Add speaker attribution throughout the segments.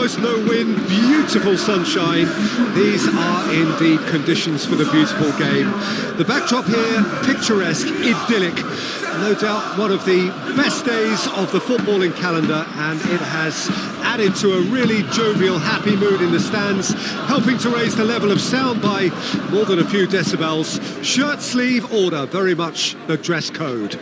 Speaker 1: almost no wind, beautiful sunshine. These are indeed conditions for the beautiful game. The backdrop here, picturesque, idyllic. No doubt one of the best days of the footballing calendar, and it has added to a really jovial, happy mood in the stands, helping to raise the level of sound by more than a few decibels. Shirt sleeve order, very much the dress code.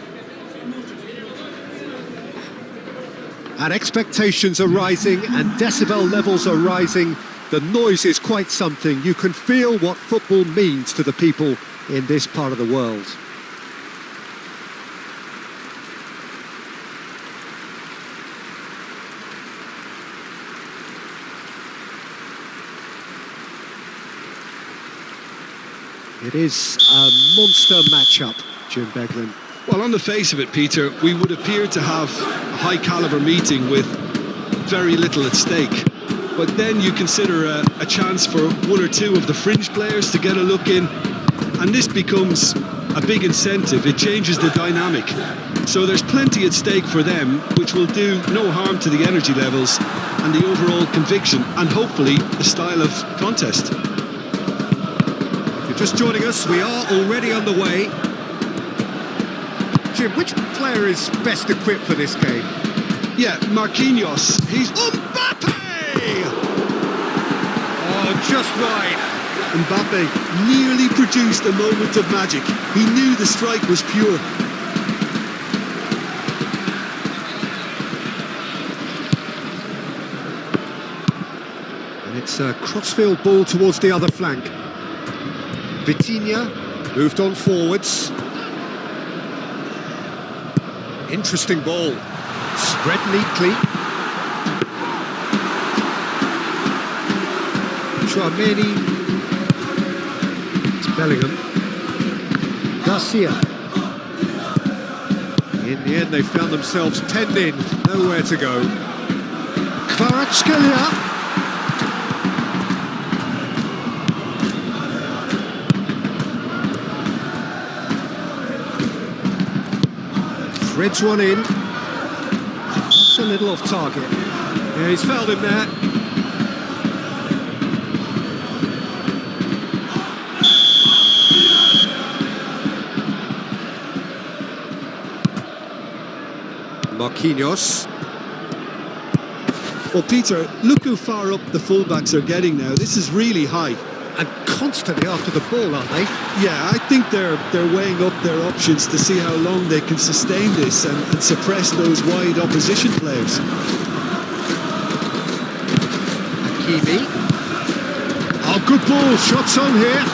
Speaker 1: And expectations are rising and decibel levels are rising. The noise is quite something. You can feel what football means to the people in this part of the world. It is a monster matchup, Jim Beglin.
Speaker 2: Well, on the face of it, Peter, we would appear to have a high-caliber meeting with very little at stake. But then you consider a chance for one or two of the fringe players to get a look in, and this becomes a big incentive. It changes the dynamic. So there's plenty at stake for them, which will do no harm to the energy levels and the overall conviction, and hopefully the style of contest.
Speaker 1: If you're just joining us, we are already on the way. Jim, which player is best equipped for this game?
Speaker 2: Yeah, Marquinhos. He's...
Speaker 1: Mbappe! Oh, just wide.
Speaker 2: Mbappe nearly produced a moment of magic. He knew the strike was pure.
Speaker 1: And it's a crossfield ball towards the other flank. Vitinha moved on forwards. Interesting ball, spread neatly. Chouameni, it's Bellingham. Garcia. In the end, they found themselves penned in, nowhere to go. Kvaratskhelia. Threads one in. That's a little off target. Yeah, he's fouled him there. Marquinhos.
Speaker 2: Well, Peter, look how far up the fullbacks are getting now. This is really high.
Speaker 1: And constantly after the ball, aren't they?
Speaker 2: Yeah, I think they're weighing up their options to see how long they can sustain this and suppress those wide opposition players.
Speaker 1: Hakimi. Oh, good ball. Shots on here.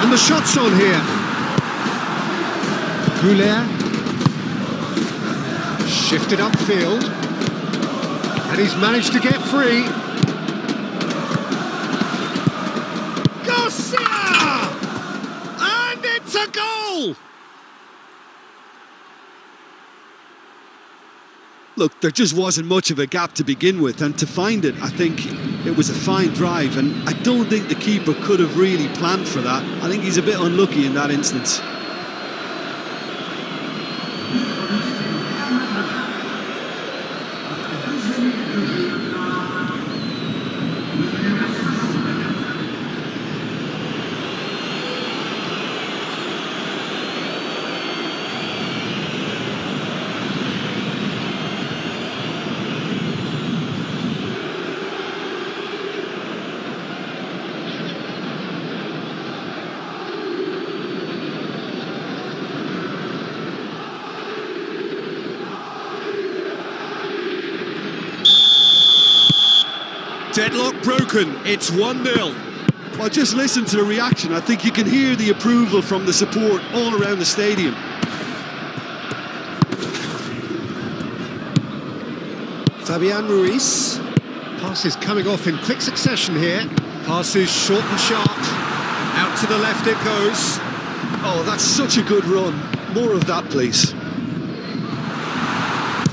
Speaker 1: And the shots on here. Goulet. Shifted upfield. And he's managed to get free. Garcia! And it's a goal!
Speaker 2: Look, there just wasn't much of a gap to begin with, and to find it, I think it was a fine drive, and I don't think the keeper could have really planned for that. I think he's a bit unlucky in that instance.
Speaker 1: Deadlock broken, it's 1-0.
Speaker 2: Well, just listen to the reaction. I think you can hear the approval from the support all around the stadium.
Speaker 1: Fabian Ruiz. Passes coming off in quick succession here. Passes short and sharp. Out to the left it goes.
Speaker 2: Oh, that's such a good run. More of that, please.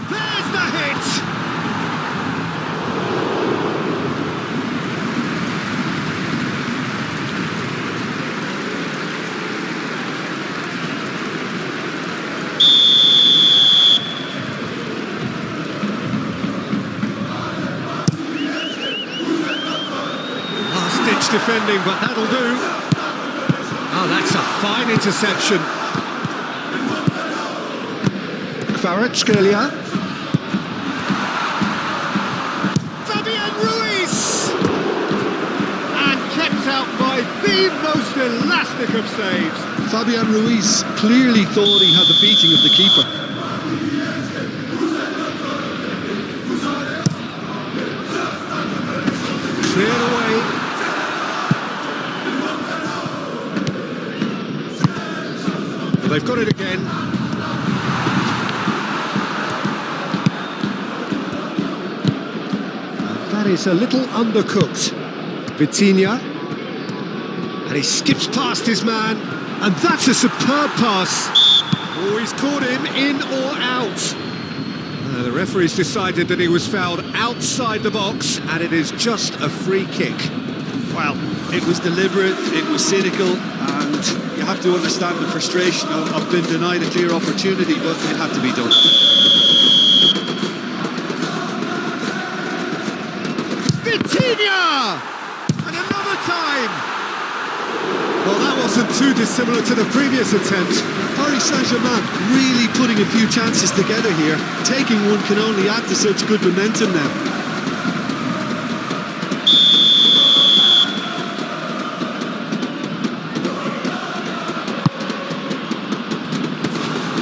Speaker 1: There's the hit! defending, but that'll do. Oh, that's a fine interception. Kvaratskhelia. Fabian Ruiz! And kept out by the most elastic of saves.
Speaker 2: Fabian Ruiz clearly thought he had the beating of the keeper.
Speaker 1: Cleared away. Well, they've got it again. That is a little undercooked. Vitinha. And he skips past his man. And that's a superb pass. Oh, he's caught him in or out. The referee's decided that he was fouled outside the box, and it is just a free kick.
Speaker 2: Well, it was deliberate, it was cynical, and you have to understand the frustration of being denied a clear opportunity, but it had to be done.
Speaker 1: Vitinha! And another time! Well, that wasn't too dissimilar to the previous attempt.
Speaker 2: Paris Saint-Germain really putting a few chances together here. Taking one can only add to such good momentum now.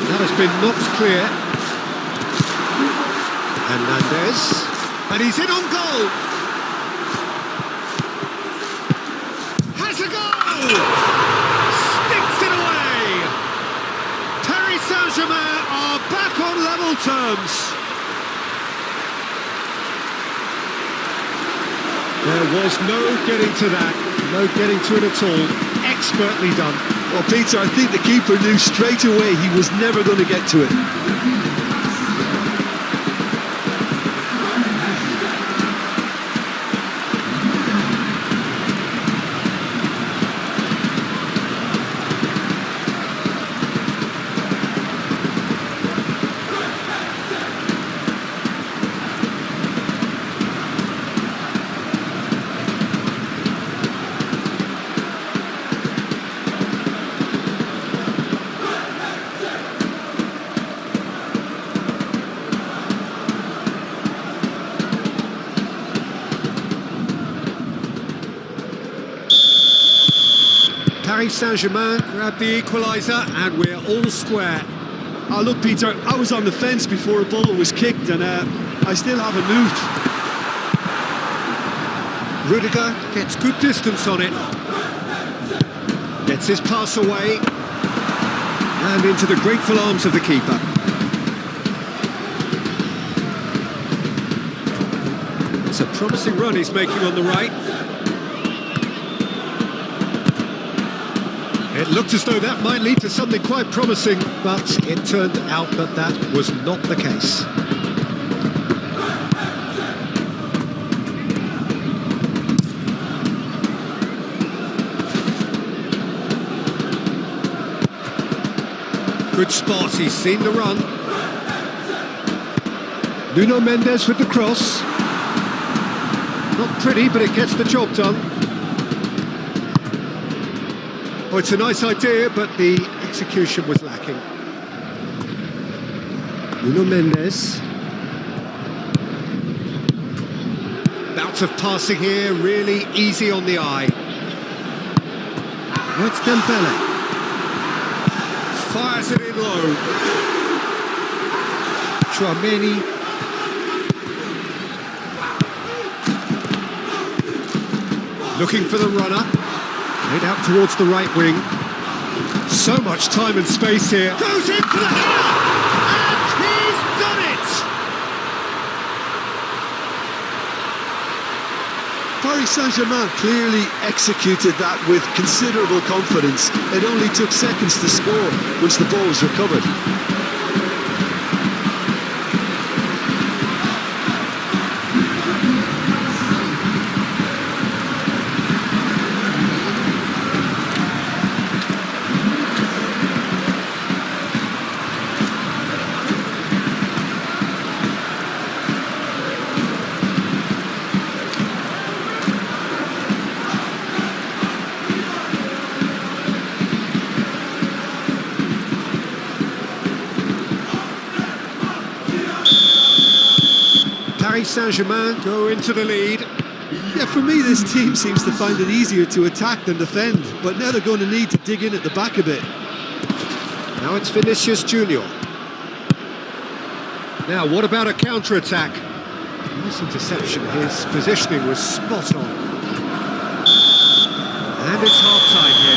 Speaker 1: That has been knocked clear. Hernandez. And he's in on goal. Has a goal! Sticks it away! Paris Saint-Germain are back on level terms. There was no getting to that, no getting to it at all. Expertly done.
Speaker 2: Well, Peter, I think the keeper knew straight away he was never going to get to it.
Speaker 1: Paris Saint-Germain grab the equaliser and we're all square.
Speaker 2: Oh, look, Peter, I was on the fence before a ball was kicked and I still haven't moved.
Speaker 1: Rudiger gets good distance on it. Gets his pass away. And into the grateful arms of the keeper. It's a promising run he's making on the right. It looked as though that might lead to something quite promising, but it turned out that that was not the case. Good spot, he's seen the run. Nuno Mendes with the cross. Not pretty, but it gets the job done. Oh, it's a nice idea, but the execution was lacking. Nuno Mendes. Bout of passing here, really easy on the eye. Oh, it's Dembele. Fires it in low. Tchouameni. Looking for the runner. Played out towards the right wing. So much time and space here. Goes in for the header! And he's done it!
Speaker 2: Paris Saint-Germain clearly executed that with considerable confidence. It only took seconds to score once the ball was recovered.
Speaker 1: Paris Saint-Germain go into the lead.
Speaker 2: Yeah, for me, this team seems to find it easier to attack than defend, but now they're going to need to dig in at the back a bit.
Speaker 1: Now it's Vinicius Junior. Now, what about a counter-attack? Nice interception, his positioning was spot on. And it's half-time here.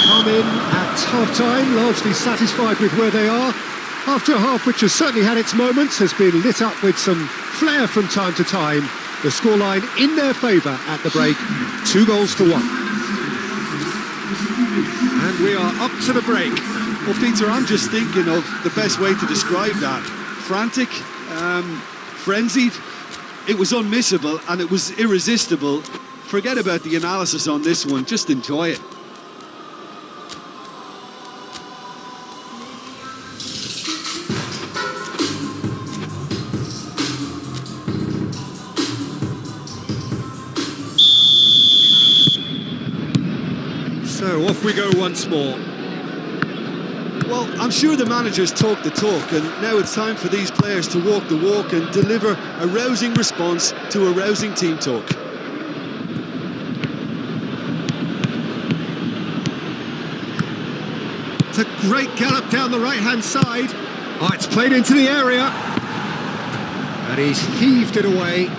Speaker 1: Come in at half-time, largely satisfied with where they are. After a half which has certainly had its moments, has been lit up with some flair from time to time. The scoreline in their favour at the break, 2-1. And we are up to the break.
Speaker 2: Well, Peter, I'm just thinking of the best way to describe that. Frantic, frenzied. It was unmissable and it was irresistible. Forget about the analysis on this one, just enjoy it.
Speaker 1: So off we go once more.
Speaker 2: Well, I'm sure the managers talk the talk, and now it's time for these players to walk the walk and deliver a rousing response to a rousing team talk.
Speaker 1: It's a great gallop down the right-hand side. Oh, it's played into the area. And he's heaved it away.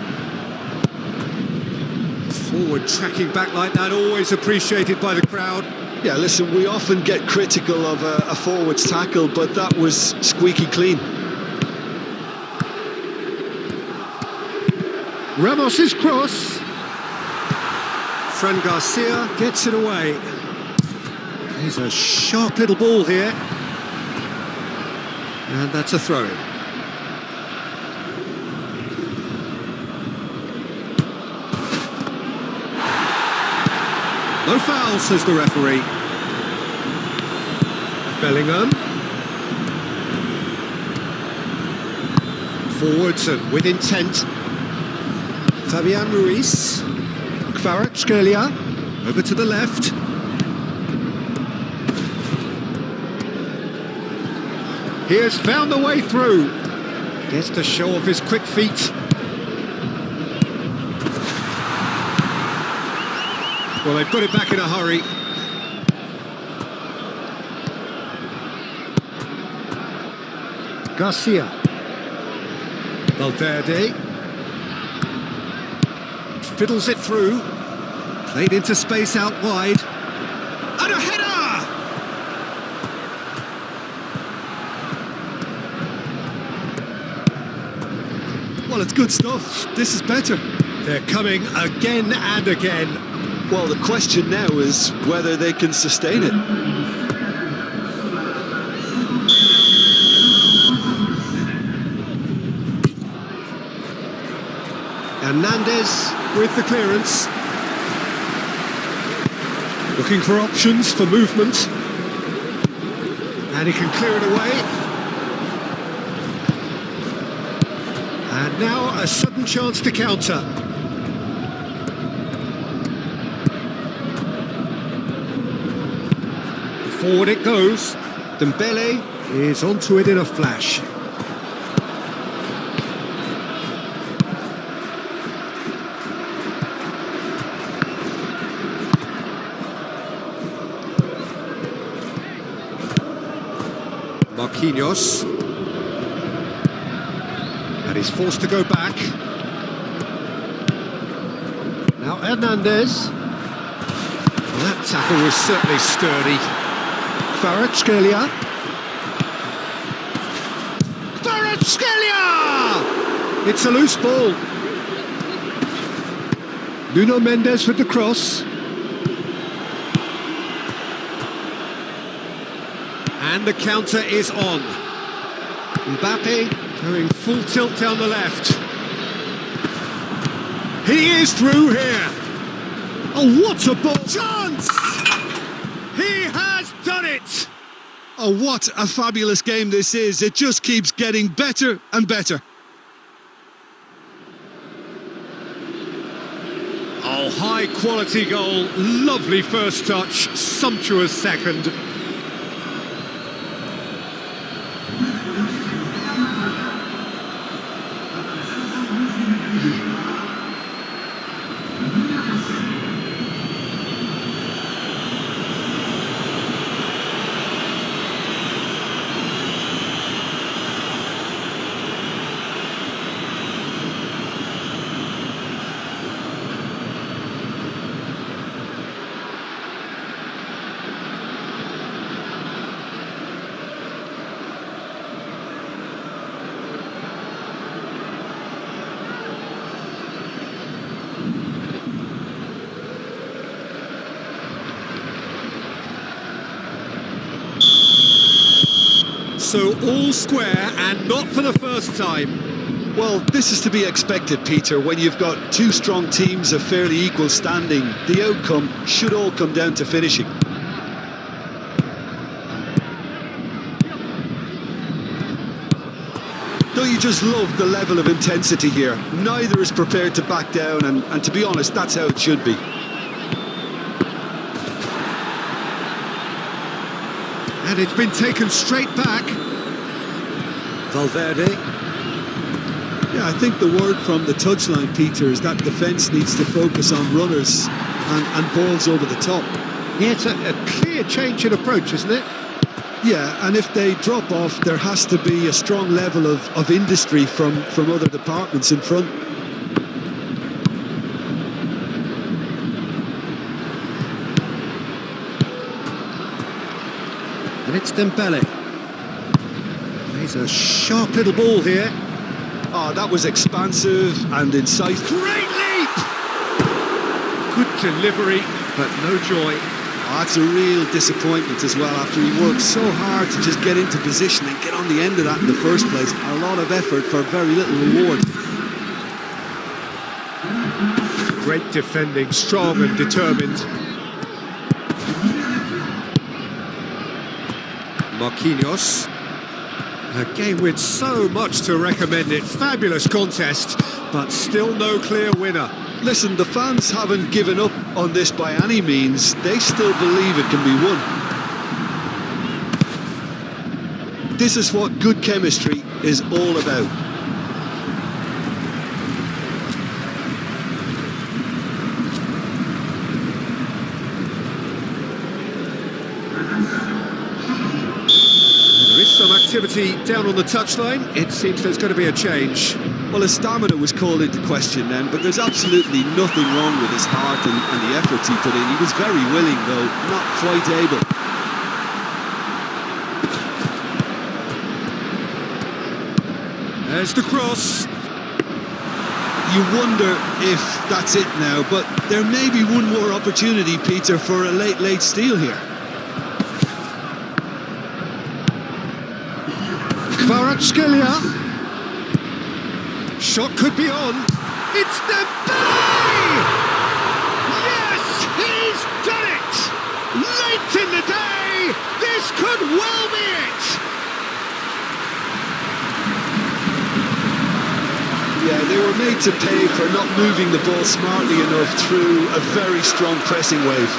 Speaker 1: Forward tracking back like that, always appreciated by the crowd.
Speaker 2: Yeah, listen, we often get critical of a forward's tackle, but that was squeaky clean.
Speaker 1: Ramos's cross. Fran Garcia gets it away. He's a sharp little ball here. And that's a throw-in. No foul, says the referee. Bellingham. Forwards and with intent. Fabian Ruiz. Kvaratskhelia. Over to the left. He has found the way through. Gets to show off his quick feet. Well, they've got it back in a hurry. Garcia. Valverde. Fiddles it through. Played into space out wide. And a header!
Speaker 2: Well, it's good stuff. This is better.
Speaker 1: They're coming again and again.
Speaker 2: Well, the question now is whether they can sustain it.
Speaker 1: Hernandez with the clearance. Looking for options for movement. And he can clear it away. And now a sudden chance to counter. Forward it goes. Dembele is onto it in a flash. Marquinhos. And he's forced to go back. Now Hernandez. Well, that tackle was certainly sturdy. Kvaratskhelia. Kvaratskhelia! It's a loose ball. Nuno Mendes with the cross. And the counter is on. Mbappe going full tilt down the left. He is through here. Oh, what a ball! Chance! He has done it!
Speaker 2: Oh, what a fabulous game this is. It just keeps getting better and better.
Speaker 1: Oh, high quality goal. Lovely first touch. Sumptuous second. So all square and not for the first time.
Speaker 2: Well, this is to be expected, Peter. When you've got two strong teams of fairly equal standing, the outcome should all come down to finishing. Don't you just love the level of intensity here? Neither is prepared to back down, and to be honest, that's how it should be.
Speaker 1: And it's been taken straight back. Valverde.
Speaker 2: Yeah, I think the word from the touchline, Peter, is that defence needs to focus on runners and balls over the top.
Speaker 1: Yeah, it's a clear change in approach, isn't it?
Speaker 2: Yeah, and if they drop off, there has to be a strong level of industry from other departments in front.
Speaker 1: And it's Dembele. He's a sharp little ball here.
Speaker 2: Oh, that was expansive and incisive.
Speaker 1: Great leap! Good delivery, but no joy.
Speaker 2: Oh, that's a real disappointment as well, after he worked so hard to just get into position and get on the end of that in the first place. A lot of effort for very little reward.
Speaker 1: Great defending, strong and determined. Marquinhos. A game with so much to recommend it. Fabulous contest, but still no clear winner.
Speaker 2: Listen, the fans haven't given up on this by any means. They still believe it can be won. This is what good chemistry is all about.
Speaker 1: There is some activity down on the touchline. It seems there's going to be a change.
Speaker 2: Well, his stamina was called into question then, but there's absolutely nothing wrong with his heart and the efforts he put in. He was very willing, though, not quite able.
Speaker 1: There's the cross.
Speaker 2: You wonder if that's it now, but there may be one more opportunity, Peter, for a late steal here.
Speaker 1: Kvaratskhelia. Shot could be on. It's Dembele! Yes, he's done it! Late in the day, this could well be it!
Speaker 2: Yeah, they were made to pay for not moving the ball smartly enough through a very strong pressing wave.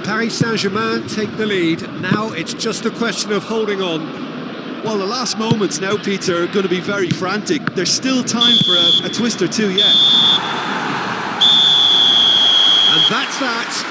Speaker 1: Paris Saint-Germain take the lead. Now it's just a question of holding on.
Speaker 2: Well, the last moments now, Peter, are going to be very frantic. There's still time for a twist or two yet.
Speaker 1: And that's that.